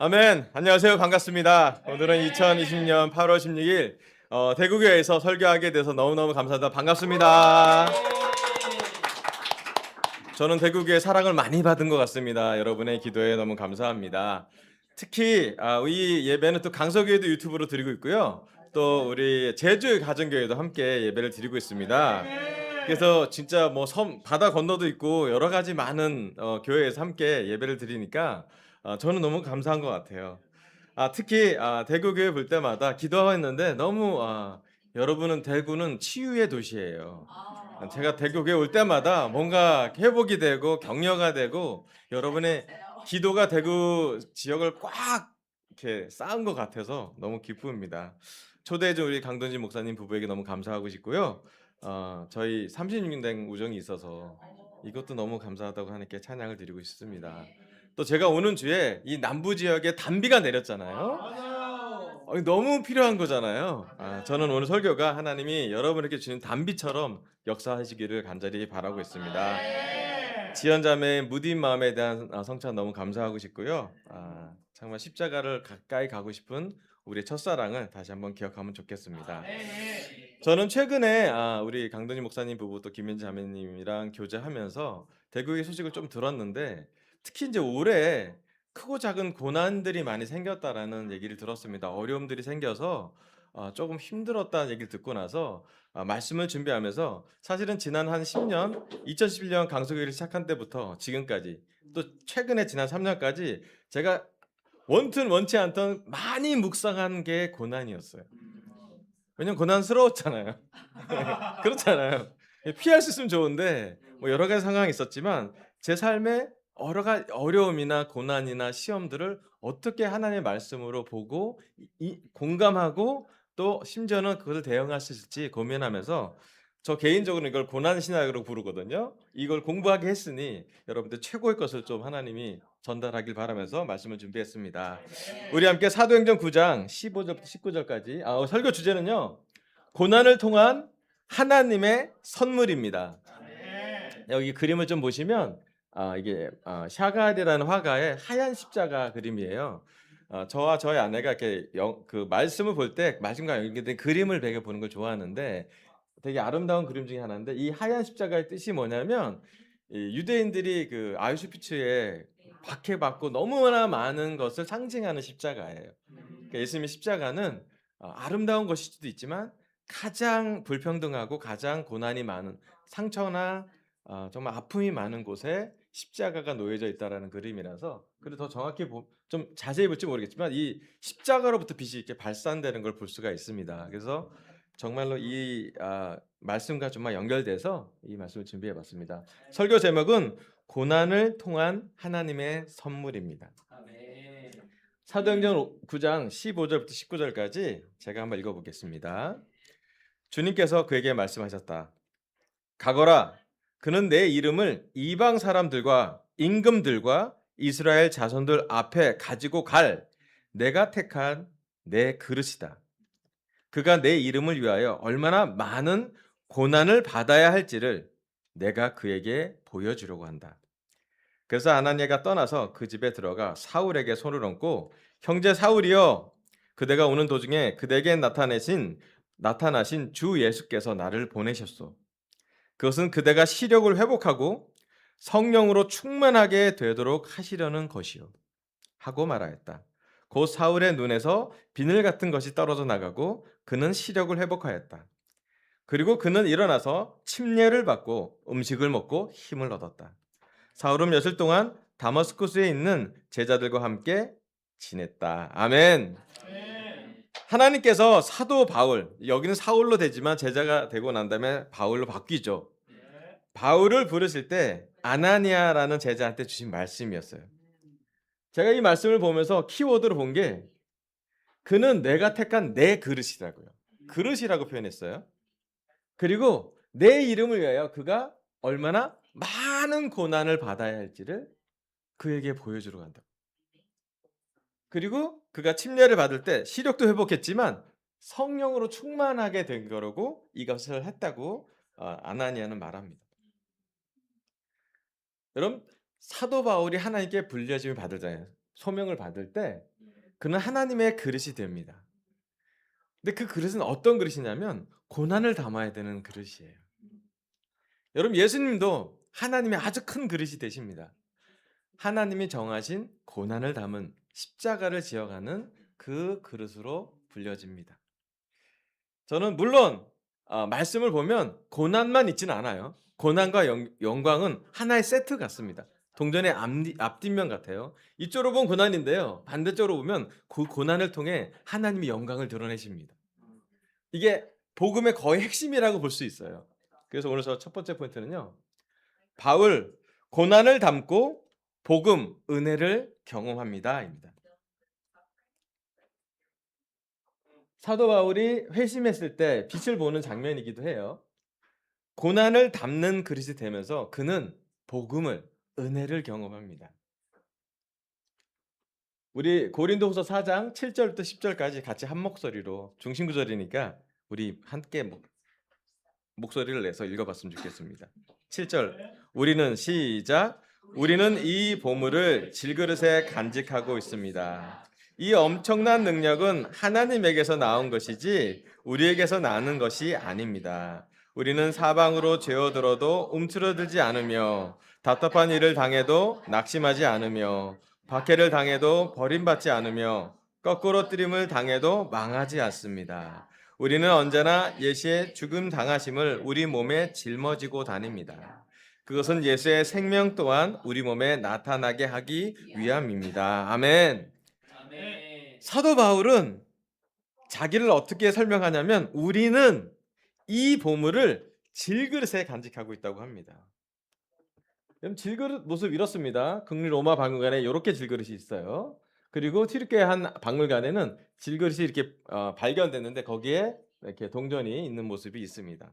아멘. 안녕하세요. 반갑습니다. 오늘은 2020년 8월 16일 대구교회에서 설교하게 돼서 너무너무 감사합니다. 반갑습니다. 저는 대구교회 사랑을 많이 받은 것 같습니다. 여러분의 기도에 너무 감사합니다. 특히 이 예배는 또 강서교회도 유튜브로 드리고 있고요. 또 우리 제주 가정교회도 함께 예배를 드리고 있습니다. 그래서 진짜 뭐 섬 바다 건너도 있고 여러 가지 많은 교회에서 함께 예배를 드리니까 저는 너무 감사한 것 같아요. 특히 대구교회 볼 때마다 기도하고 있는데 너무 여러분은 대구는 치유의 도시예요. 제가 대구교회 올 때마다 뭔가 회복이 되고 격려가 되고 여러분의 기도가 대구 지역을 꽉 이렇게 쌓은 것 같아서 너무 기쁩니다. 초대해 준 우리 강동진 목사님 부부에게 너무 감사하고 싶고요. 저희 36년 된 우정이 있어서 이것도 너무 감사하다고 하나님께 찬양을 드리고 싶습니다. 또 제가 오는 주에 이 남부 지역에 단비가 내렸잖아요. 너무 필요한 거잖아요. 저는 오늘 설교가 하나님이 여러분에게 주신 단비처럼 역사하시기를 간절히 바라고 있습니다. 지연자매의 무딘 마음에 대한 성찬 너무 감사하고 싶고요. 정말 십자가를 가까이 가고 싶은 우리의 첫사랑을 다시 한번 기억하면 좋겠습니다. 저는 최근에 우리 강도님 목사님 부부 또 김현지 자매님이랑 교제하면서 대구의 소식을 좀 들었는데 특히 이제 올해 크고 작은 고난들이 많이 생겼다라는 얘기를 들었습니다. 어려움들이 생겨서 조금 힘들었다는 얘기를 듣고 나서 말씀을 준비하면서 사실은 지난 한 10년, 2011년 강서교회를 시작한 때부터 지금까지 또 최근에 지난 3년까지 제가 원튼 원치 않던 많이 묵상한 게 고난이었어요. 왜냐면 고난스러웠잖아요. 그렇잖아요. 피할 수 있으면 좋은데 뭐 여러 가지 상황이 있었지만 제 삶에 여러 가지 어려움이나 고난이나 시험들을 어떻게 하나님의 말씀으로 보고 공감하고 또 심지어는 그것을 대응할 수 있을지 고민하면서 저 개인적으로 이걸 고난 신학으로 부르거든요. 이걸 공부하게 했으니 여러분들 최고의 것을 좀 하나님이 전달하길 바라면서 말씀을 준비했습니다. 우리 함께 사도행전 9장 15절부터 19절까지 설교 주제는요. 고난을 통한 하나님의 선물입니다. 여기 그림을 좀 보시면 이게 샤갈이라는 화가의 하얀 십자가 그림이에요. 저와 저희 아내가 이렇게 그 말씀을 볼 때 말씀과 연결된 그림을 되게 보는 걸 좋아하는데 되게 아름다운 그림 중에 하나인데 이 하얀 십자가의 뜻이 뭐냐면 이 유대인들이 그 아우슈비츠에 박해받고 너무나 많은 것을 상징하는 십자가예요. 그러니까 예수님의 십자가는 아름다운 것일 수도 있지만 가장 불평등하고 가장 고난이 많은 상처나 정말 아픔이 많은 곳에 십자가가 놓여져 있다라는 그림이라서 그리고 더 정확히 좀 자세히 볼지 모르겠지만 이 십자가로부터 빛이 이렇게 발산되는 걸 볼 수가 있습니다. 그래서 정말로 이 말씀과 정말 연결돼서 이 말씀을 준비해 봤습니다. 설교 제목은 고난을 통한 하나님의 선물입니다. 사도행전 9장 15절부터 19절까지 제가 한번 읽어 보겠습니다. 주님께서 그에게 말씀하셨다. 가거라. 그는 내 이름을 이방 사람들과 임금들과 이스라엘 자손들 앞에 가지고 갈 내가 택한 내 그릇이다. 그가 내 이름을 위하여 얼마나 많은 고난을 받아야 할지를 내가 그에게 보여주려고 한다. 그래서 아나니아가 떠나서 그 집에 들어가 사울에게 손을 얹고 형제 사울이여 그대가 오는 도중에 그대에게 나타나신 주 예수께서 나를 보내셨소. 그것은 그대가 시력을 회복하고 성령으로 충만하게 되도록 하시려는 것이요 하고 말하였다. 곧 사울의 눈에서 비늘 같은 것이 떨어져 나가고 그는 시력을 회복하였다. 그리고 그는 일어나서 침례를 받고 음식을 먹고 힘을 얻었다. 사울은 며칠 동안 다마스쿠스에 있는 제자들과 함께 지냈다. 아멘. 하나님께서 사도 바울, 여기는 사울로 되지만 제자가 되고 난 다음에 바울로 바뀌죠. 바울을 부르실 때 아나니아라는 제자한테 주신 말씀이었어요. 제가 이 말씀을 보면서 키워드로 본 게 그는 내가 택한 내 그릇이라고요. 그릇이라고 표현했어요. 그리고 내 이름을 위하여 그가 얼마나 많은 고난을 받아야 할지를 그에게 보여주러 간다. 그리고 그가 침례를 받을 때 시력도 회복했지만 성령으로 충만하게 된 거라고 이것을 했다고 아나니아는 말합니다. 여러분 사도 바울이 하나님께 불려짐을 받을잖아요. 소명을 받을 때 그는 하나님의 그릇이 됩니다. 근데 그 그릇은 어떤 그릇이냐면 고난을 담아야 되는 그릇이에요. 여러분 예수님도 하나님의 아주 큰 그릇이 되십니다. 하나님이 정하신 고난을 담은 십자가를 지어가는 그 그릇으로 불려집니다. 저는 물론 말씀을 보면 고난만 있지는 않아요. 고난과 영광은 하나의 세트 같습니다. 동전의 앞뒷면 같아요. 이쪽으로 보면 고난인데요. 반대쪽으로 보면 그 고난을 통해 하나님이 영광을 드러내십니다. 이게 복음의 거의 핵심이라고 볼 수 있어요. 그래서 오늘 저 첫 번째 포인트는요. 바울 고난을 담고 복음 은혜를 경험합니다입니다. 사도 바울이 회심했을 때 빛을 보는 장면이기도 해요. 고난을 담는 그릇이 되면서 그는 복음을 은혜를 경험합니다. 우리 고린도후서 4장 7절부터 10절까지 같이 한 목소리로 중심 구절이니까 우리 함께 목소리를 내서 읽어봤으면 좋겠습니다. 7절 우리는 시작 우리는 이 보물을 질그릇에 간직하고 있습니다. 이 엄청난 능력은 하나님에게서 나온 것이지 우리에게서 나는 것이 아닙니다. 우리는 사방으로 죄어들어도 움츠러들지 않으며 답답한 일을 당해도 낙심하지 않으며 박해를 당해도 버림받지 않으며 거꾸로 뜨림을 당해도 망하지 않습니다. 우리는 언제나 예수의 죽음 당하심을 우리 몸에 짊어지고 다닙니다. 그것은 예수의 생명 또한 우리 몸에 나타나게 하기 위함입니다. 아멘. 사도 바울은 자기를 어떻게 설명하냐면 우리는 이 보물을 질그릇에 간직하고 있다고 합니다. 그럼 질그릇 모습 이렇습니다. 국립 로마 박물관에 이렇게 질그릇이 있어요. 그리고 튀르키예 한 박물관에는 질그릇이 이렇게 발견됐는데 거기에 이렇게 동전이 있는 모습이 있습니다.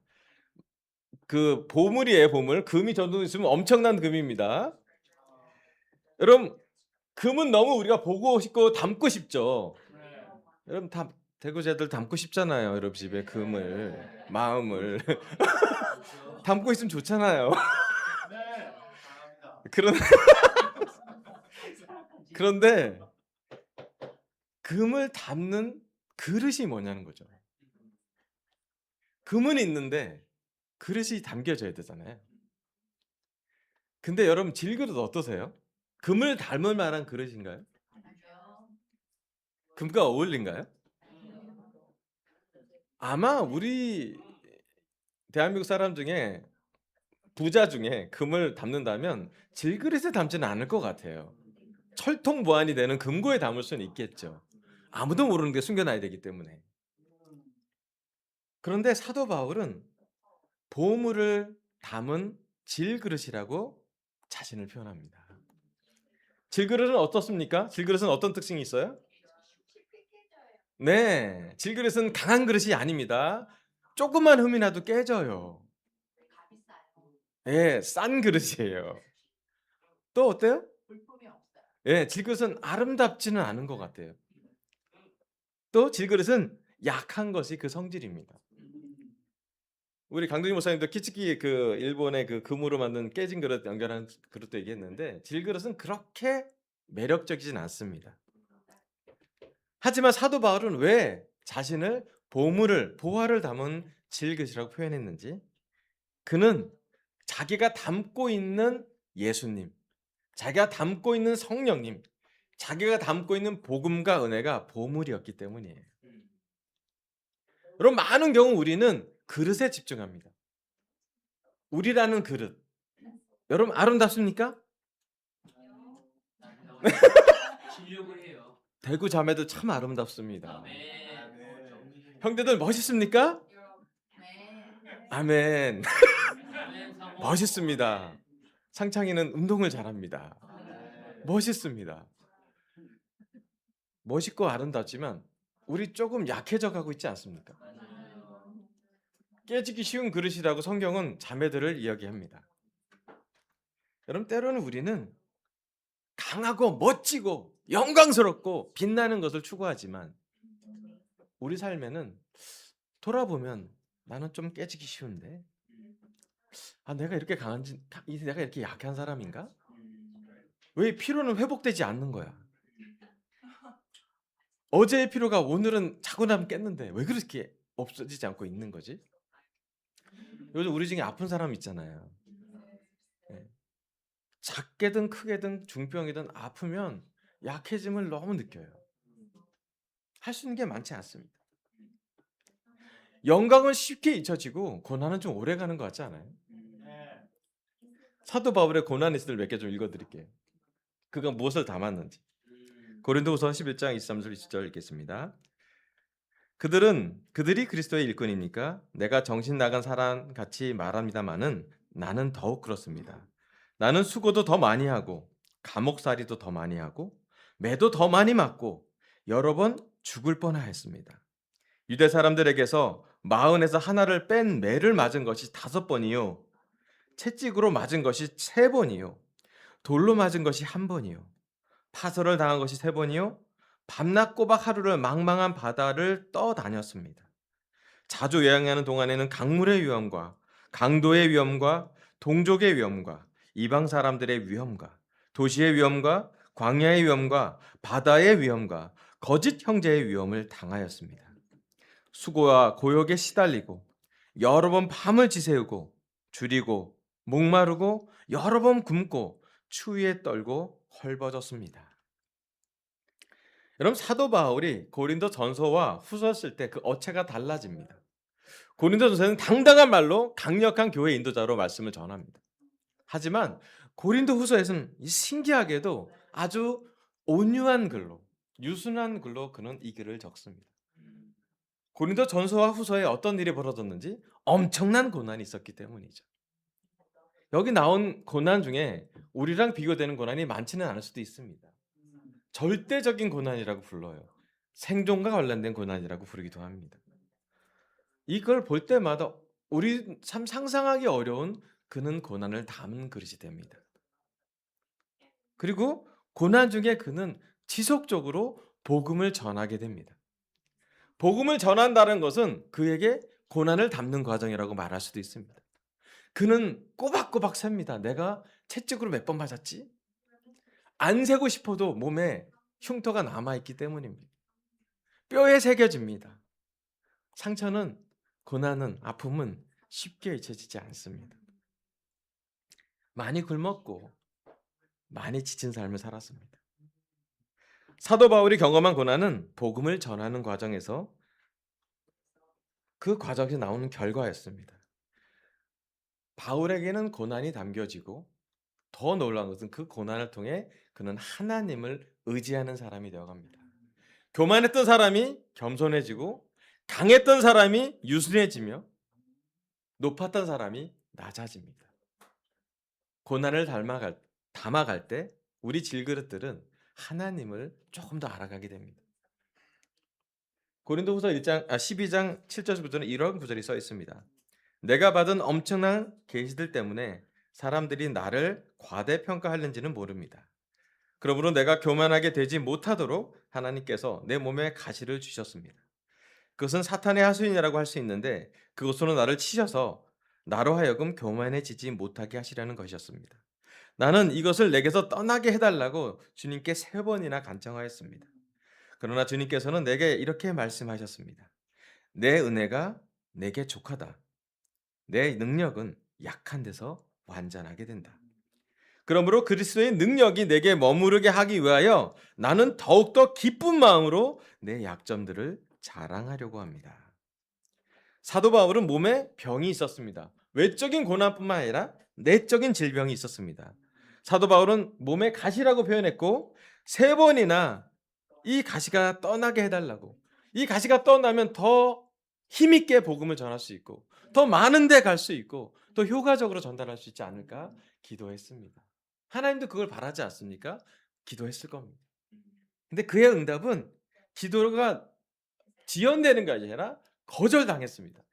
그 보물이에요, 보물. 금이 전도 있으면 엄청난 금입니다. 여러분, 금은 너무 우리가 보고 싶고 담고 싶죠. 여러분 다 대구제들 담고 싶잖아요. 여러분 집에 금을, 마음을 담고 있으면 좋잖아요. 그런데 금을 담는 그릇이 뭐냐는 거죠. 금은 있는데 그릇이 담겨져야 되잖아요. 근데 여러분 질그릇 어떠세요? 금을 닮을 만한 그릇인가요? 금과 어울린가요? 아마 우리 대한민국 사람 중에 부자 중에 금을 담는다면 질그릇에 담지는 않을 것 같아요. 철통 보안이 되는 금고에 담을 수는 있겠죠. 아무도 모르는 게 숨겨놔야 되기 때문에. 그런데 사도 바울은 보물을 담은 질그릇이라고 자신을 표현합니다. 질그릇은 어떻습니까? 질그릇은 어떤 특징이 있어요? 네, 질그릇은 강한 그릇이 아닙니다. 조금만 흠이 나도 깨져요. 예, 싼 그릇이에요. 또 어때요? 예, 질그릇은 아름답지는 않은 것 같아요. 또 질그릇은 약한 것이 그 성질입니다. 우리 강동희 목사님도 키치키 그 일본의 그 금으로 만든 깨진 그릇 연결한 그릇도 얘기했는데 질그릇은 그렇게 매력적이진 않습니다. 하지만 사도 바울은 왜 자신을 보물을 보화를 담은 질그릇이라고 표현했는지 그는 자기가 담고 있는 예수님, 자기가 담고 있는 성령님, 자기가 담고 있는 복음과 은혜가 보물이었기 때문이에요. 여러분 많은 경우 우리는 그릇에 집중합니다. 우리라는 그릇. 여러분 아름답습니까? 대구 자매도 참 아름답습니다. 형제들 멋있습니까? 아멘. 멋있습니다. 상창이는 운동을 잘합니다. 멋있습니다. 멋있고 아름답지만 우리 조금 약해져 가고 있지 않습니까? 깨지기 쉬운 그릇이라고 성경은 자매들을 이야기합니다. 여러분 때로는 우리는 강하고 멋지고 영광스럽고 빛나는 것을 추구하지만 우리 삶에는 돌아보면 나는 좀 깨지기 쉬운데 내가 이렇게 강한지 내가 이렇게 약한 사람인가? 왜 피로는 회복되지 않는 거야? 어제의 피로가 오늘은 자고 나면 깼는데 왜 그렇게 없어지지 않고 있는 거지? 요즘 우리 중에 아픈 사람 있잖아요. 예. 작게든 크게든 중병이든 아프면 약해짐을 너무 느껴요. 할 수 있는 게 많지 않습니다. 영광은 쉽게 잊혀지고 고난은 좀 오래 가는 것 같지 않아요? 사도 바울의 고난 에세이를 몇 개 좀 읽어 드릴게요. 그가 무엇을 담았는지. 고린도후서 11장 23절 20절 읽겠습니다. 그들이 그리스도의 일꾼이니까 내가 정신 나간 사람 같이 말합니다마는 나는 더욱 그렇습니다. 나는 수고도 더 많이 하고 감옥살이도 더 많이 하고 매도 더 많이 맞고 여러 번 죽을 뻔하였습니다. 유대 사람들에게서 마흔에서 하나를 뺀 매를 맞은 것이 5번이요, 채찍으로 맞은 것이 3번이요, 돌로 맞은 것이 1번이요, 파설을 당한 것이 3번이요, 밤낮 꼬박 하루를 망망한 바다를 떠다녔습니다. 자주 여행하는 동안에는 강물의 위험과 강도의 위험과 동족의 위험과 이방 사람들의 위험과 도시의 위험과 광야의 위험과 바다의 위험과 거짓 형제의 위험을 당하였습니다. 수고와 고역에 시달리고 여러 번 밤을 지새우고 줄이고 목마르고 여러 번 굶고 추위에 떨고 헐벗었습니다. 여러분, 사도 바울이 고린도 전서와 후서 쓸 때 그 어체가 달라집니다. 고린도 전서는 당당한 말로 강력한 교회 인도자로 말씀을 전합니다. 하지만 고린도 후서에서는 신기하게도 아주 온유한 글로, 유순한 글로 그는 이 글을 적습니다. 고린도 전서와 후서에 어떤 일이 벌어졌는지 엄청난 고난이 있었기 때문이죠. 여기 나온 고난 중에 우리랑 비교되는 고난이 많지는 않을 수도 있습니다. 절대적인 고난이라고 불러요. 생존과 관련된 고난이라고 부르기도 합니다. 이걸 볼 때마다 우리 참 상상하기 어려운 그는 고난을 담은 그릇이 됩니다. 그리고 고난 중에 그는 지속적으로 복음을 전하게 됩니다. 복음을 전한다는 것은 그에게 고난을 담는 과정이라고 말할 수도 있습니다. 그는 꼬박꼬박 셉니다. 내가 채찍으로 몇 번 맞았지? 안 세고 싶어도 몸에 흉터가 남아있기 때문입니다. 뼈에 새겨집니다. 상처는, 고난은, 아픔은 쉽게 잊혀지지 않습니다. 많이 굶었고 많이 지친 삶을 살았습니다. 사도 바울이 경험한 고난은 복음을 전하는 과정에서 그 과정에서 나오는 결과였습니다. 바울에게는 고난이 담겨지고 더 놀라운 것은 그 고난을 통해 그는 하나님을 의지하는 사람이 되어갑니다. 교만했던 사람이 겸손해지고 강했던 사람이 유순해지며 높았던 사람이 낮아집니다. 고난을 담아갈 때 우리 질그릇들은 하나님을 조금 더 알아가게 됩니다. 고린도후서 12장 7절부터는 이런 구절이 써 있습니다. 내가 받은 엄청난 계시들 때문에 사람들이 나를 과대평가하는지는 모릅니다. 그러므로 내가 교만하게 되지 못하도록 하나님께서 내 몸에 가시를 주셨습니다. 그것은 사탄의 하수인이라고 할 수 있는데 그것으로 나를 치셔서 나로 하여금 교만해지지 못하게 하시려는 것이었습니다. 나는 이것을 내게서 떠나게 해달라고 주님께 3번이나 간청하였습니다. 그러나 주님께서는 내게 이렇게 말씀하셨습니다. 내 은혜가 내게 족하다. 내 능력은 약한 데서 완전하게 된다. 그러므로 그리스도의 능력이 내게 머무르게 하기 위하여 나는 더욱더 기쁜 마음으로 내 약점들을 자랑하려고 합니다. 사도 바울은 몸에 병이 있었습니다. 외적인 고난뿐만 아니라 내적인 질병이 있었습니다. 사도 바울은 몸에 가시라고 표현했고 3번이나 이 가시가 떠나게 해달라고, 이 가시가 떠나면 더 힘있게 복음을 전할 수 있고 더 많은 데 갈 수 있고 더 효과적으로 전달할 수 있지 않을까 기도했습니다. 하나님도 그걸 바라지 않습니까? 기도했을 겁니다. 근데 그의 응답은 기도가 지연되는 게 아니라 거절당했습니다.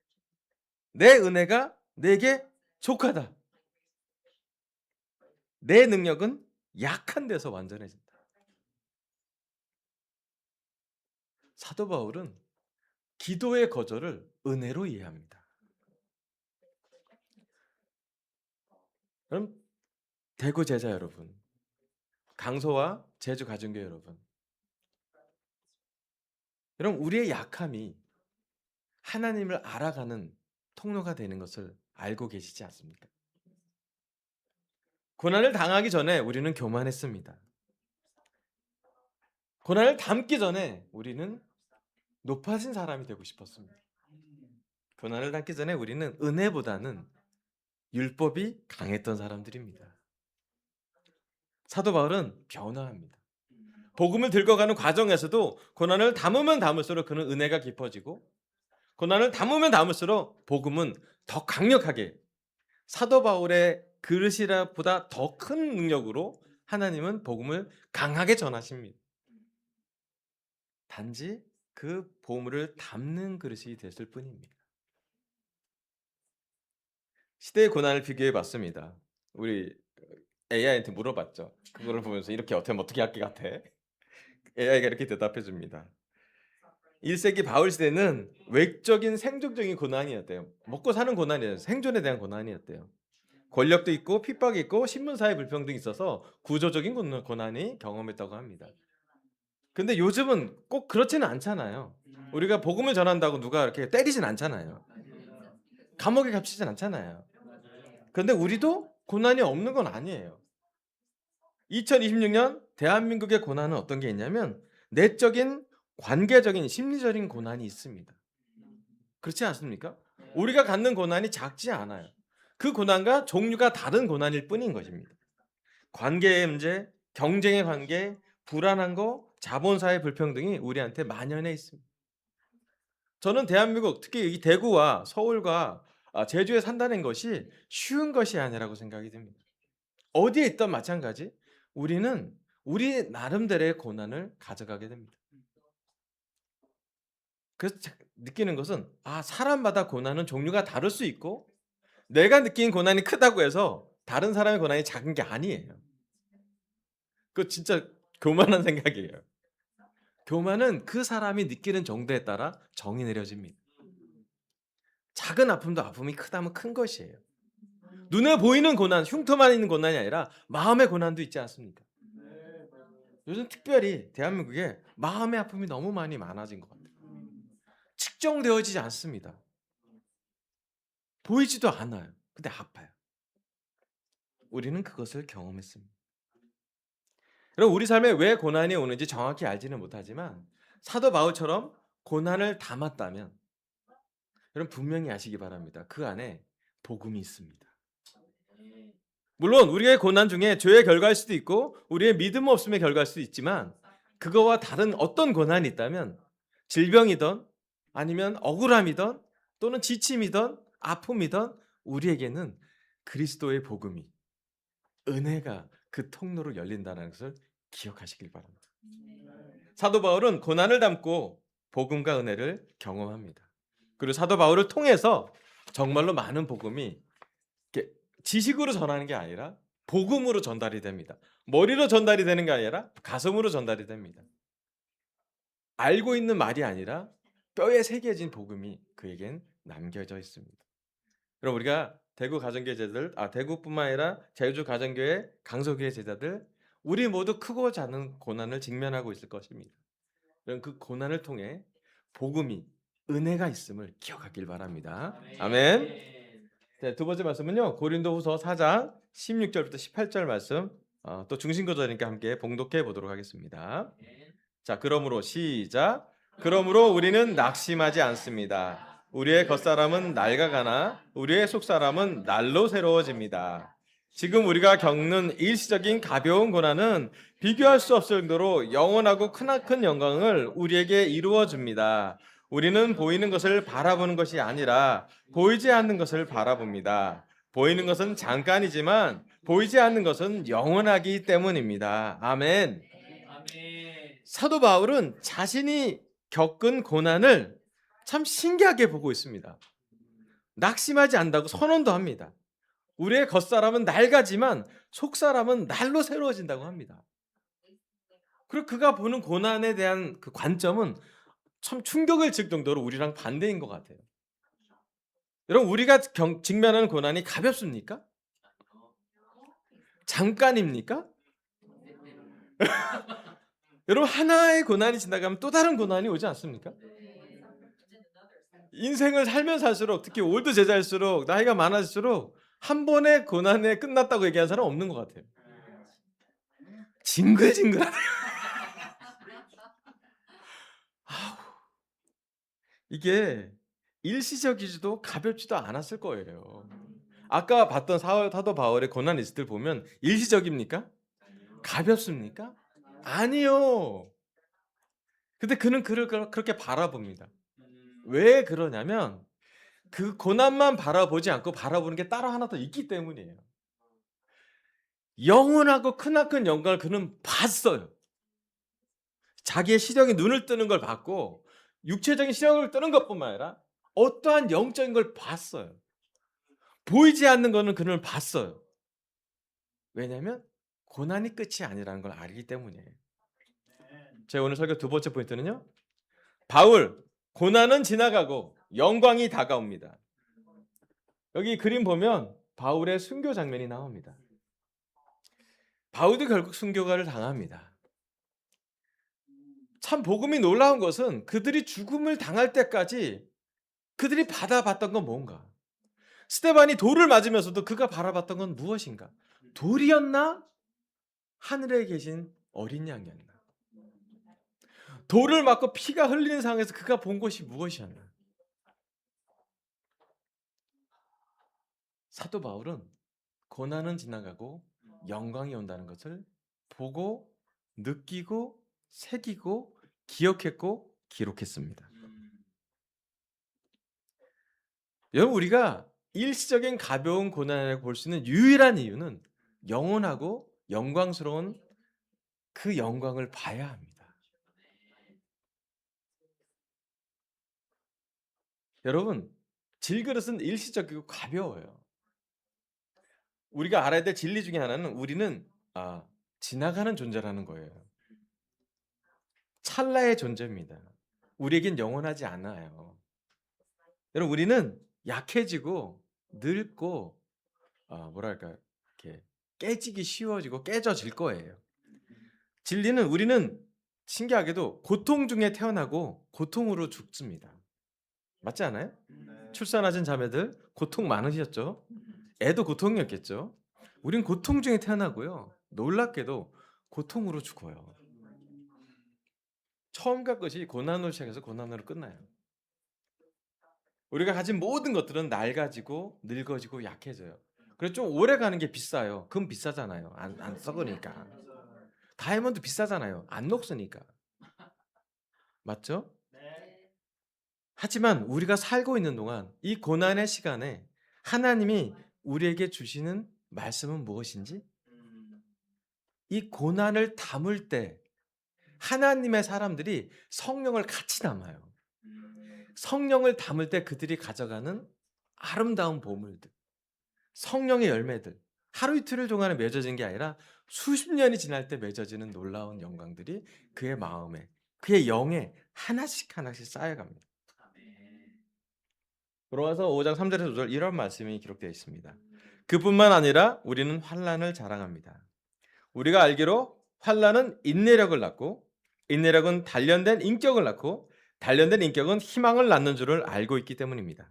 내 은혜가 내게 족하다. 내 능력은 약한 데서 완전해진다. 사도 바울은 기도의 거절을 은혜로 이해합니다. 그럼 대구 제자 여러분, 강서와 제주 가정교회 여러분, 여러분, 우리의 약함이 하나님을 알아가는 통로가 되는 것을 알고 계시지 않습니까? 고난을 당하기 전에 우리는 교만했습니다. 고난을 담기 전에 우리는 높아진 사람이 되고 싶었습니다. 고난을 담기 전에 우리는 은혜보다는 율법이 강했던 사람들입니다. 사도 바울은 변화합니다. 복음을 들고 가는 과정에서도 고난을 담으면 담을수록 그는 은혜가 깊어지고, 고난을 담으면 담을수록 복음은 더 강력하게, 사도 바울의 그릇이라보다 더 큰 능력으로 하나님은 복음을 강하게 전하십니다. 단지 그 보물을 담는 그릇이 됐을 뿐입니다. 시대의 고난을 비교해 봤습니다. 우리 AI한테 물어봤죠. 그거를 보면서 이렇게 어떻게 할 것 같아? AI가 이렇게 대답해 줍니다. 1세기 바울 시대는 외적인 생존적인 고난이었대요. 먹고 사는 고난이었어요. 생존에 대한 고난이었대요. 권력도 있고 핍박이 있고 신분사회 불평등이 있어서 구조적인 고난이 경험했다고 합니다. 근데 요즘은 꼭 그렇지는 않잖아요. 우리가 복음을 전한다고 누가 이렇게 때리진 않잖아요. 감옥에 갇히진 않잖아요. 근데 우리도 고난이 없는 건 아니에요. 2026년 대한민국의 고난은 어떤 게 있냐면 내적인 관계적인 심리적인 고난이 있습니다. 그렇지 않습니까? 우리가 갖는 고난이 작지 않아요. 그 고난과 종류가 다른 고난일 뿐인 것입니다. 관계의 문제, 경쟁의 관계, 불안한 거, 자본사회 불평등이 우리한테 만연해 있습니다. 저는 대한민국, 특히 이 대구와 서울과 제주에 산다는 것이 쉬운 것이 아니라고 생각이 듭니다. 어디에 있든 마찬가지 우리는 우리 나름대로의 고난을 가져가게 됩니다. 그래서 느끼는 것은 사람마다 고난은 종류가 다를 수 있고 내가 느낀 고난이 크다고 해서 다른 사람의 고난이 작은 게 아니에요. 그거 진짜 교만한 생각이에요. 교만은 그 사람이 느끼는 정도에 따라 정이 내려집니다. 작은 아픔도 아픔이 크다면 큰 것이에요. 눈에 보이는 고난, 흉터만 있는 고난이 아니라 마음의 고난도 있지 않습니까? 요즘 특별히 대한민국에 마음의 아픔이 너무 많아진 것 같아요. 측정되어지지 않습니다. 보이지도 않아요. 근데 아파요. 우리는 그것을 경험했습니다. 여러분, 우리 삶에 왜 고난이 오는지 정확히 알지는 못하지만 사도 바울처럼 고난을 담았다면 여러분 분명히 아시기 바랍니다. 그 안에 복음이 있습니다. 물론 우리의 고난 중에 죄의 결과일 수도 있고 우리의 믿음 없음의 결과일 수도 있지만 그거와 다른 어떤 고난이 있다면 질병이든 아니면 억울함이든 또는 지침이든 아픔이든 우리에게는 그리스도의 복음이 은혜가 그 통로로 열린다는 것을 기억하시길 바랍니다. 사도 바울은 고난을 담고 복음과 은혜를 경험합니다. 그리고 사도 바울을 통해서 정말로 많은 복음이 지식으로 전하는 게 아니라 복음으로 전달이 됩니다. 머리로 전달이 되는 게 아니라 가슴으로 전달이 됩니다. 알고 있는 말이 아니라 뼈에 새겨진 복음이 그에겐 남겨져 있습니다. 그럼 우리가 대구 가정교회 제자들, 대구뿐만 아니라 제주 가정교회, 강서교회 제자들, 우리 모두 크고 작은 고난을 직면하고 있을 것입니다. 그럼 그 고난을 통해 복음이 은혜가 있음을 기억하길 바랍니다. 아멘. 네, 두 번째 말씀은요. 고린도후서 4장 16절부터 18절 말씀, 또 중심구절이니까 함께 봉독해 보도록 하겠습니다. 자, 그러므로 시작. 그러므로 우리는 낙심하지 않습니다. 우리의 겉사람은 낡아가나 우리의 속사람은 날로 새로워집니다. 지금 우리가 겪는 일시적인 가벼운 고난은 비교할 수 없을 정도로 영원하고 크나큰 영광을 우리에게 이루어 줍니다. 우리는 보이는 것을 바라보는 것이 아니라 보이지 않는 것을 바라봅니다. 보이는 것은 잠깐이지만 보이지 않는 것은 영원하기 때문입니다. 아멘. 사도 바울은 자신이 겪은 고난을 참 신기하게 보고 있습니다. 낙심하지 않는다고 선언도 합니다. 우리의 겉사람은 낡아지만 속사람은 날로 새로워진다고 합니다. 그리고 그가 보는 고난에 대한 그 관점은 참 충격을 줄 정도로 우리랑 반대인 것 같아요. 여러분, 우리가 직면하는 고난이 가볍습니까? 잠깐입니까? 여러분 하나의 고난이 지나가면 또 다른 고난이 오지 않습니까? 인생을 살면 살수록 특히 올드 제자일수록 나이가 많아질수록 한 번의 고난에 끝났다고 얘기하는 사람 없는 것 같아요. 징글징글하네요. 아우, 이게 일시적이지도 가볍지도 않았을 거예요. 아까 봤던 사도 바울의 고난 리스트를 보면 일시적입니까? 가볍습니까? 아니요. 근데 그는 그를 그렇게 바라봅니다. 왜 그러냐면 그 고난만 바라보지 않고 바라보는 게 따로 하나 더 있기 때문이에요. 영원하고 크나큰 영광을 그는 봤어요. 자기의 시력이 눈을 뜨는 걸 봤고 육체적인 시력을 뜨는 것뿐만 아니라 어떠한 영적인 걸 봤어요. 보이지 않는 거는 그는 봤어요. 왜냐하면 고난이 끝이 아니라는 걸 알기 때문이에요. 제 오늘 설교 두 번째 포인트는요. 바울, 고난은 지나가고 영광이 다가옵니다. 여기 그림 보면 바울의 순교 장면이 나옵니다. 바울도 결국 순교가를 당합니다. 참 복음이 놀라운 것은 그들이 죽음을 당할 때까지 그들이 받아봤던 건 뭔가? 스데반이 돌을 맞으면서도 그가 바라봤던 건 무엇인가? 돌이었나? 하늘에 계신 어린 양이었나? 돌을 맞고 피가 흘리는 상황에서 그가 본 것이 무엇이었나? 사도 바울은 고난은 지나가고 영광이 온다는 것을 보고 느끼고 새기고 기억했고 기록했습니다. 여러분 우리가 일시적인 가벼운 고난을 볼 수 있는 유일한 이유는 영원하고 영광스러운 그 영광을 봐야 합니다. 여러분 질그릇은 일시적이고 가벼워요. 우리가 알아야 될 진리 중에 하나는 우리는 지나가는 존재라는 거예요. 찰나의 존재입니다. 우리에겐 영원하지 않아요. 여러분 우리는 약해지고 늙고 뭐랄까 이렇게 깨지기 쉬워지고 깨져질 거예요. 진리는 우리는 신기하게도 고통 중에 태어나고 고통으로 죽습니다. 맞지 않아요? 출산하신 자매들 고통 많으셨죠? 애도 고통이었겠죠? 우린 고통 중에 태어나고요. 놀랍게도 고통으로 죽어요. 처음과 끝이 고난으로 시작해서 고난으로 끝나요. 우리가 가진 모든 것들은 낡아지고 늙어지고 약해져요. 그래서 좀 오래 가는 게 비싸요. 금 비싸잖아요. 안 썩으니까. 다이아몬드 비싸잖아요. 안 녹으니까. 맞죠? 하지만 우리가 살고 있는 동안 이 고난의 시간에 하나님이 우리에게 주시는 말씀은 무엇인지 이 고난을 담을 때 하나님의 사람들이 성령을 같이 담아요. 성령을 담을 때 그들이 가져가는 아름다운 보물들, 성령의 열매들, 하루 이틀을 동안에 맺어진 게 아니라 수십 년이 지날 때 맺어지는 놀라운 영광들이 그의 마음에, 그의 영에 하나씩 하나씩 쌓여갑니다. 로마서 5장 3절에서 5절 이런 말씀이 기록되어 있습니다. 그뿐만 아니라 우리는 환난을 자랑합니다. 우리가 알기로 환난은 인내력을 낳고 인내력은 단련된 인격을 낳고 단련된 인격은 희망을 낳는 줄을 알고 있기 때문입니다.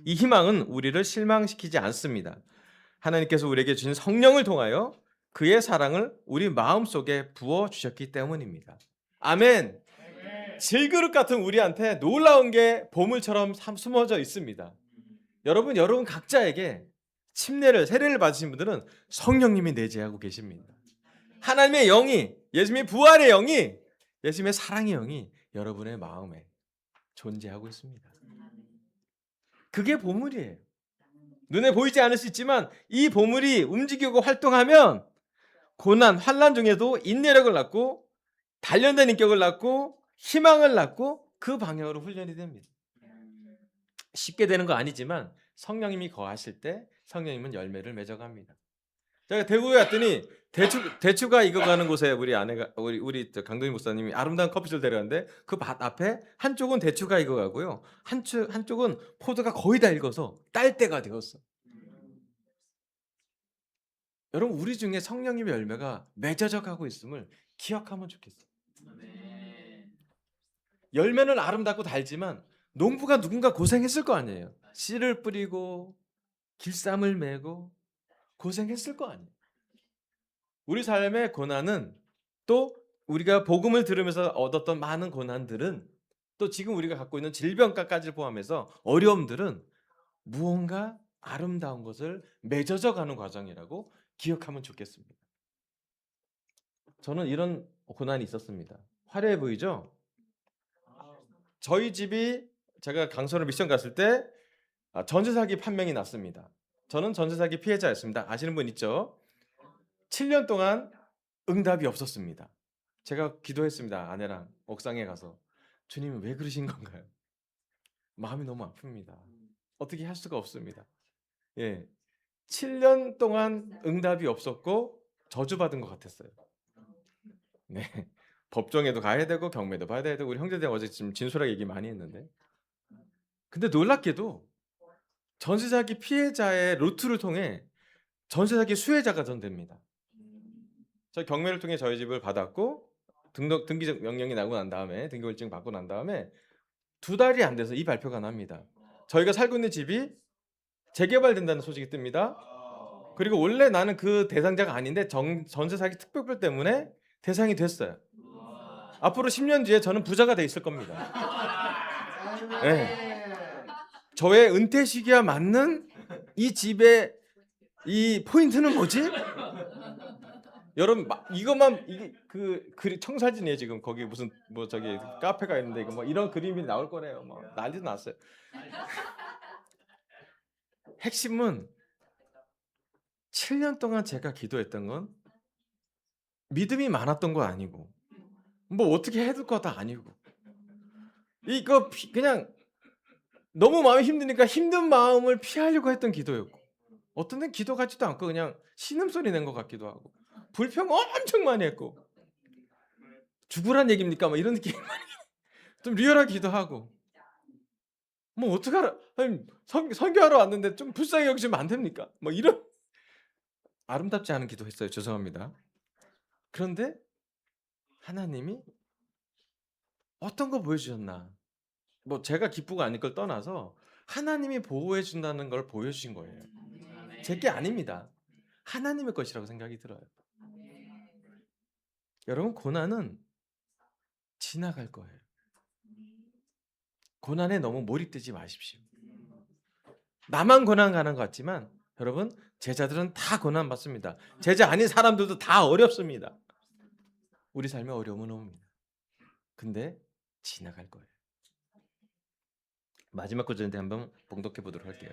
이 희망은 우리를 실망시키지 않습니다. 하나님께서 우리에게 주신 성령을 통하여 그의 사랑을 우리 마음속에 부어 주셨기 때문입니다. 아멘. 질그릇 같은 우리한테 놀라운 게 보물처럼 숨어져 있습니다. 여러분 각자에게 세례를 받으신 분들은 성령님이 내재하고 계십니다. 하나님의 영이, 예수님의 부활의 영이, 예수님의 사랑의 영이 여러분의 마음에 존재하고 있습니다. 그게 보물이에요. 눈에 보이지 않을 수 있지만 이 보물이 움직이고 활동하면 고난, 환난 중에도 인내력을 낳고 단련된 인격을 낳고 희망을 낳고 그 방향으로 훈련이 됩니다. 쉽게 되는 거 아니지만 성령님이 거하실 때 성령님은 열매를 맺어갑니다. 제가 대구에 왔더니 대추가 익어가는 곳에 우리 아내가 우리 강동희 목사님이 아름다운 커피숍을 데려갔는데 그 밭 앞에 한쪽은 대추가 익어가고요, 한쪽은 포도가 거의 다 익어서 딸 때가 되었어. 여러분 우리 중에 성령님의 열매가 맺어져 가고 있음을 기억하면 좋겠어요. 열매는 아름답고 달지만 농부가 누군가 고생했을 거 아니에요. 씨를 뿌리고 길쌈을 메고 고생했을 거 아니에요. 우리 삶의 고난은 또 우리가 복음을 들으면서 얻었던 많은 고난들은 또 지금 우리가 갖고 있는 질병까지 포함해서 어려움들은 무언가 아름다운 것을 맺어져 가는 과정이라고 기억하면 좋겠습니다. 저는 이런 고난이 있었습니다. 화려해 보이죠? 저희 집이 제가 강서로 미션 갔을 때 전세 사기 판명이 났습니다. 저는 전세 사기 피해자였습니다. 아시는 분 있죠? 7년 동안 응답이 없었습니다. 제가 기도했습니다. 아내랑 옥상에 가서 주님 왜 그러신 건가요? 마음이 너무 아픕니다. 어떻게 할 수가 없습니다. 예, 7년 동안 응답이 없었고 저주받은 것 같았어요. 네, 법정에도 가야 되고 경매도 봐야 되고 우리 형제들 어제 지금 진솔하게 얘기 많이 했는데 근데 놀랍게도 전세 사기 피해자의 루트를 통해 전세 사기 수혜자가 전 됩니다. 저 경매를 통해 저희 집을 받았고 등기 명령이 나고 난 다음에 등기일증 받고 난 다음에 2달이 안 돼서 이 발표가 납니다. 저희가 살고 있는 집이 재개발된다는 소식이 뜹니다. 그리고 원래 나는 그 대상자가 아닌데 전세 사기 특별법 때문에 대상이 됐어요. 앞으로 10년 뒤에 저는 부자가 돼 있을 겁니다. 네. 저의 은퇴 시기와 맞는 이 집의 이 포인트는 뭐지? 여러분 이것만 이게 그 청사진이에요 지금 거기 무슨 뭐 저기 카페가 있는데 이거 뭐 이런 그림이 나올 거래요. 뭐 난리도 났어요. 핵심은 7년 동안 제가 기도했던 건 믿음이 많았던 거 아니고 뭐 어떻게 해둘 것도 아니고 이거 그냥 너무 마음이 힘드니까 힘든 마음을 피하려고 했던 기도였고 어떤 데는 기도 같지도 않고 그냥 신음소리 낸 것 같기도 하고 불평 엄청 많이 했고 죽으란 얘기입니까? 뭐 이런 느낌 좀 리얼하기도 하고 뭐 어떡하라 아니, 선교하러 왔는데 좀 불쌍히 여기시면 안 됩니까? 뭐 이런 아름답지 않은 기도했어요. 죄송합니다. 그런데 하나님이 어떤 거 보여주셨나? 뭐 제가 기쁘고 아닐 걸 떠나서 하나님이 보호해 준다는 걸 보여주신 거예요. 제게 아닙니다. 하나님의 것이라고 생각이 들어요. 여러분 고난은 지나갈 거예요. 고난에 너무 몰입되지 마십시오. 나만 고난 가는 것 같지만 여러분 제자들은 다 고난 받습니다. 제자 아닌 사람들도 다 어렵습니다. 우리 삶에 어려움은 옵니다. 근데 지나갈 거예요. 마지막 구절인데 한번 봉독해 보도록 할게요.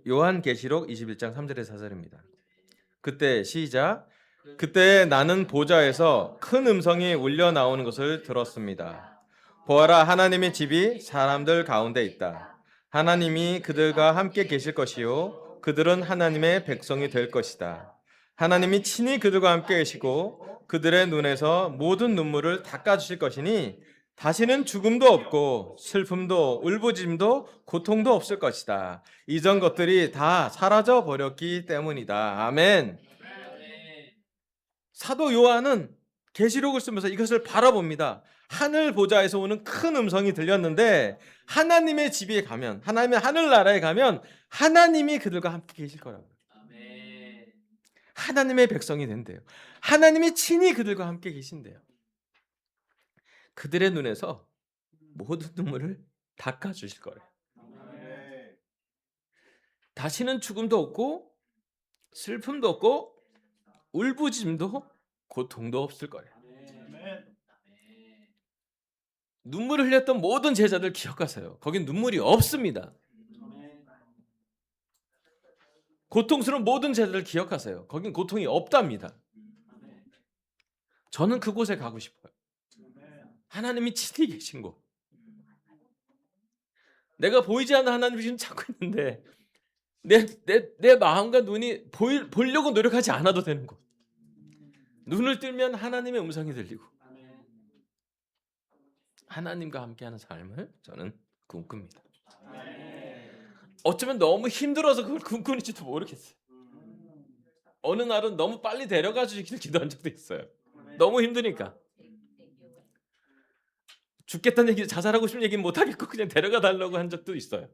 요한계시록 21장 3절에 4절입니다. 그때 시작. 그때 나는 보좌에서 큰 음성이 울려 나오는 것을 들었습니다. 보아라 하나님의 집이 사람들 가운데 있다. 하나님이 그들과 함께 계실 것이요 그들은 하나님의 백성이 될 것이다. 하나님이 친히 그들과 함께 계시고 그들의 눈에서 모든 눈물을 닦아주실 것이니 다시는 죽음도 없고 슬픔도 울부짖음도 고통도 없을 것이다. 이전 것들이 다 사라져 버렸기 때문이다. 아멘. 사도 요한은 계시록을 쓰면서 이것을 바라봅니다. 하늘 보좌에서 오는 큰 음성이 들렸는데 하나님의 집에 가면 하나님의 하늘나라에 가면 하나님이 그들과 함께 계실 거라고요. 하나님의 백성이 된대요. 하나님이 친히 그들과 함께 계신대요. 그들의 눈에서 모든 눈물을 닦아주실 거예요. 다시는 죽음도 없고 슬픔도 없고 울부짖음도 고통도 없을 거예요. 눈물을 흘렸던 모든 제자들 기억하세요. 거긴 눈물이 없습니다. 고통스러운 모든 제자들 기억하세요. 거긴 고통이 없답니다. 저는 그곳에 가고 싶어요. 하나님이 친히 계신 곳. 내가 보이지 않는 하나님이 지금 찾고 있는데 내 마음과 눈이 보려고 노력하지 않아도 되는 곳. 눈을 뜨면 하나님의 음성이 들리고 하나님과 함께하는 삶을 저는 꿈꿉니다. 어쩌면 너무 힘들어서 그걸 꿈꾸는지도 모르겠어요. 어느 날은 너무 빨리 데려가 주시길 기도한 적도 있어요. 너무 힘드니까. 죽겠다는 얘기, 자살하고 싶은 얘기는 못 하겠고 그냥 데려가 달라고 한 적도 있어요.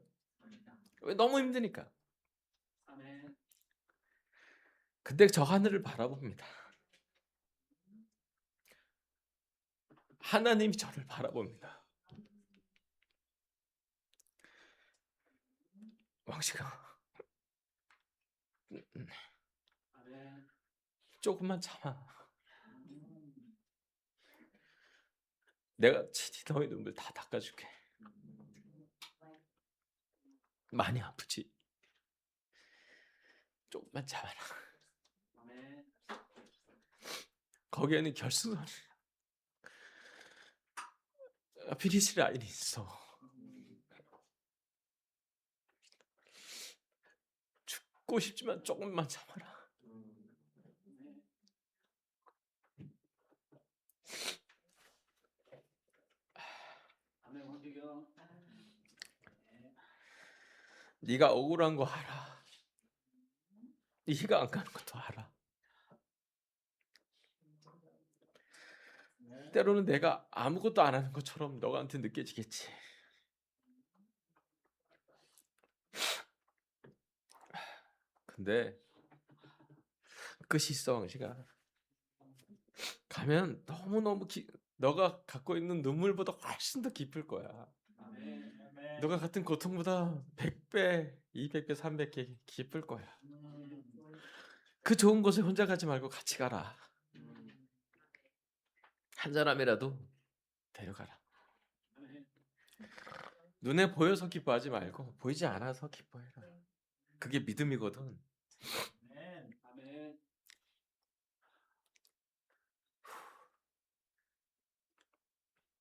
왜? 너무 힘드니까. 근데 저 하늘을 바라봅니다. 하나님이 저를 바라봅니다. 왕식아, 조금만 참아. 내가 친히 너의 눈물 다 닦아줄게. 많이 아프지? 조금만 참아라. 거기에는 결승선 피니시 라인이 있어. 죽고 싶지만 조금만 참아라. 네가 억울한 거 알아. 이해가 안 가는 것도 알아. 때로는 내가 아무것도 안 하는 것처럼 너한테 느껴지겠지. 근데 끝이 있어, 왕식아. 가면 너무너무 너가 갖고 있는 눈물보다 훨씬 더 깊을 거야. 너가 같은 고통보다 100배, 200배, 300배 깊을 거야. 그 좋은 곳에 혼자 가지 말고 같이 가라. 한 사람이라도 데려가라. 눈에 보여서 기뻐하지 말고 보이지 않아서 기뻐해라. 그게 믿음이거든.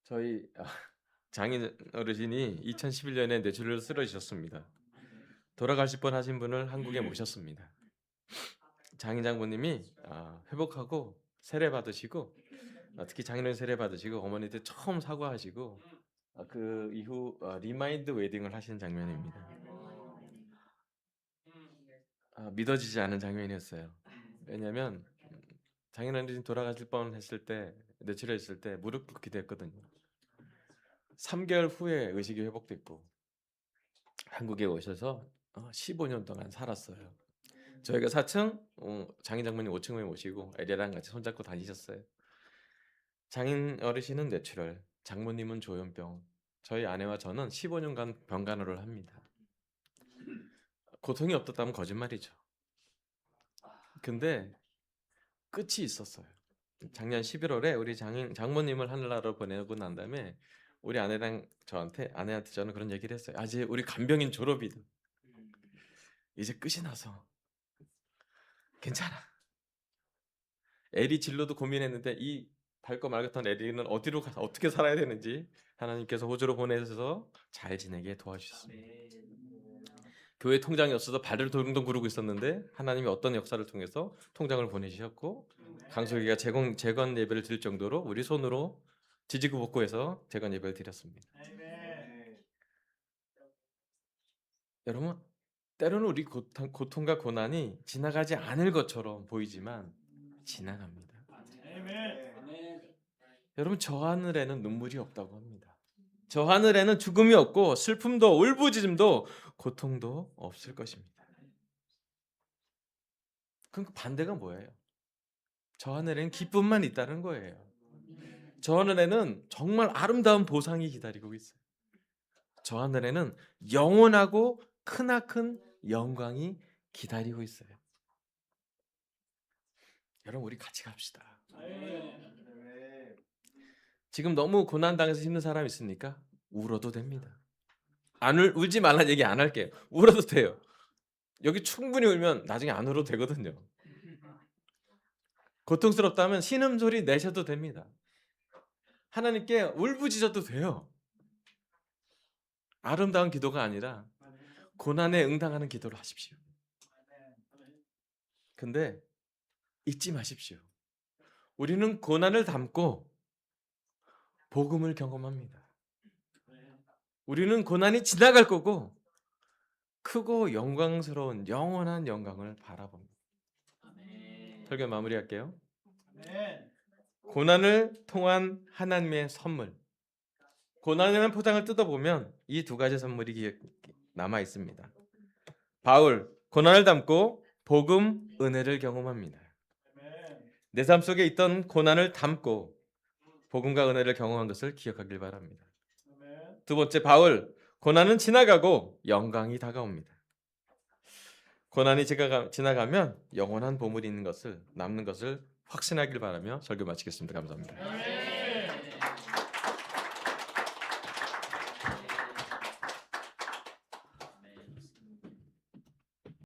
저희 장인 어르신이 2011년에 뇌출혈로 쓰러지셨습니다. 돌아가실 뻔하신 분을 한국에 모셨습니다. 장인 장모님이 회복하고 세례 받으시고, 특히 장인어른 세례 받으시고 어머니한테 처음 사과하시고, 그 이후 리마인드 웨딩을 하시는 장면입니다. 믿어지지 않은 장면이었어요. 왜냐하면 장인어른이 돌아가실 뻔했을 때, 뇌출혈했을 때 무릎 꿇기 됐거든요. 3개월 후에 의식이 회복됐고 한국에 오셔서 15년 동안 살았어요. 저희가 4층, 장인 장모님 5층에 모시고 애리랑 같이 손잡고 다니셨어요. 장인 어르신은 뇌출혈, 장모님은 조현병, 저희 아내와 저는 15년간 병간호를 합니다. 고통이 없었다면 거짓말이죠. 근데 끝이 있었어요. 작년 11월에 우리 장모님을 하늘나라로 보내고 난 다음에 우리 아내한테 저는 그런 얘기를 했어요. 이제 우리 간병인 졸업이다. 이제 끝이 나서 괜찮아. 에리 진로도 고민했는데 이 밝고 맑았던 에리는 어디로 가서 어떻게 살아야 되는지 하나님께서 호주로 보내셔서 잘 지내게 도와주셨습니다. 교회 통장이 없어서 발을 동동 구르고 있었는데 하나님이 어떤 역사를 통해서 통장을 보내주셨고, 강석이가 재건 예배를 드릴 정도로 우리 손으로 지지고 볶고해서 재건 예배를 드렸습니다. 여러분, 때로는 우리 고통과 고난이 지나가지 않을 것처럼 보이지만 지나갑니다. 여러분, 저 하늘에는 눈물이 없다고 합니다. 저 하늘에는 죽음이 없고 슬픔도 울부짖음도 고통도 없을 것입니다. 그럼 반대가 뭐예요? 저 하늘에는 기쁨만 있다는 거예요. 저 하늘에는 정말 아름다운 보상이 기다리고 있어요. 저 하늘에는 영원하고 크나큰 영광이 기다리고 있어요. 여러분, 우리 같이 갑시다. 지금 너무 고난당해서 힘든 사람 있습니까? 울어도 됩니다. 울지 말라는 얘기 안 할게요. 울어도 돼요. 여기 충분히 울면 나중에 안 울어도 되거든요. 고통스럽다면 신음소리 내셔도 됩니다. 하나님께 울부짖어도 돼요. 아름다운 기도가 아니라 고난에 응당하는 기도를 하십시오. 근데 잊지 마십시오. 우리는 고난을 담고 복음을 경험합니다. 우리는 고난이 지나갈 거고 크고 영광스러운 영원한 영광을 바라봅니다. 설교 마무리할게요. 고난을 통한 하나님의 선물, 고난이라는 포장을 뜯어보면 이 두 가지 선물이 남아 있습니다. 바울, 고난을 담고 복음, 은혜를 경험합니다. 내 삶 속에 있던 고난을 담고 복음과 은혜를 경험한 것을 기억하길 바랍니다. 두 번째, 바울, 고난은 지나가고 영광이 다가옵니다. 고난이 지나가면 영원한 보물이 있는 것을, 남는 것을 확신하길 바라며 설교 마치겠습니다. 감사합니다.